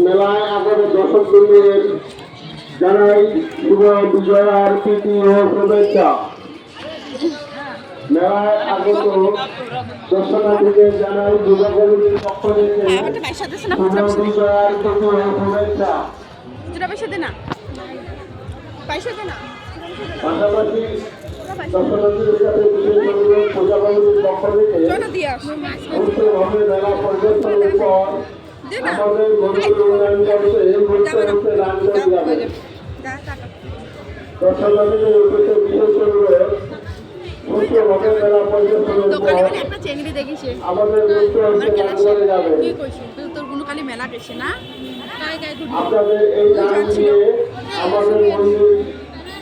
মেলায় আগত দর্শক বৃন্দের জানাই শুভ বিজয়ার প্রীতি ও শুভেচ্ছা। মেলায় আগত দর্শনার্থীদের জানাই দুর্গা কমিটির পক্ষ থেকে শুভ বিজয়ার প্রীতি ও শুভেচ্ছা। পাশাপাশি দর্শনার্থীদের কাছে বিশেষ অনুরোধ পূজা কমিটির পক্ষ থেকে সুষ্ঠুভাবে মেলা পরিদর্শনের পর আমাদের মন্দির উন্নয়ন করতে ঘুরতে দান করে যাবে। দর্শনার্থীদের উদ্দেশ্যে বিশেষ অনুরোধ সুষ্ঠুভাবে মেলা পরিদর্শনের পর আমাদের ঘুরতে দান করে যাবে। আপনাদের এই দান দিয়ে আমাদের মন্দির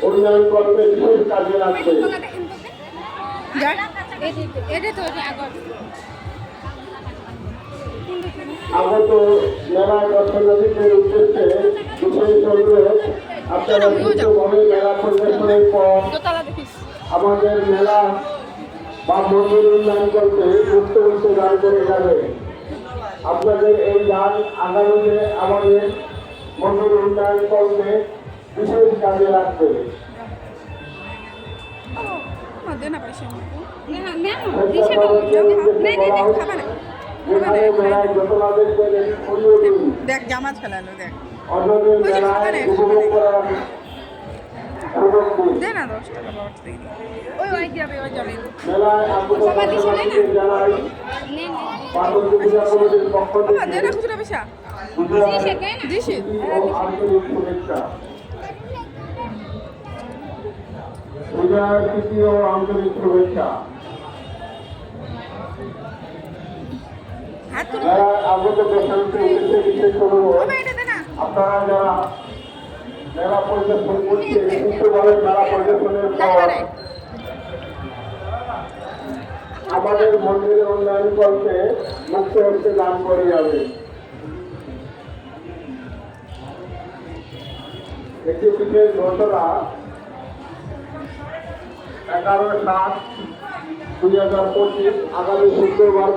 উন্নয়ন করতে বিশেষ কাজে লাগবে। আগত মেলা দর্শনার্থীদের উদ্দেশ্যে বিশেষ অনুরোধ আপনারা সুষ্ঠুভাবে মেলা পরিদর্শনের পর আমাদের মেলা বা মন্দির উন্নয়ন করতে মুক্ত দান করে যাবে। আপনাদের এই দান আগামীতে আমাদের মন্দির উন্নয়ন করতে বিশেষ কাজে লাগবে। দেখ জামাজ ফেলালো দেখ দে না 10 টাকা বাবা ওই যাবে ওই যাবে দে না খুচরা পয়সা দিছি পূজার প্রীতি ও আন্তরিক শুভেচ্ছা। আগত দর্শনার্থীদের উদ্দেশ্যে বিশেষ অনুরোধ আপনারা যারা মেলা পরিদর্শন করছেন সুষ্ঠুভাবে মেলা পরিদর্শনের পর আমাদের মন্দিরের উন্নয়ন করতে মুক্ত দান করে যাবে। একটি বিশেষ ঘটনা 11/7/2025 আগামী শুক্রবার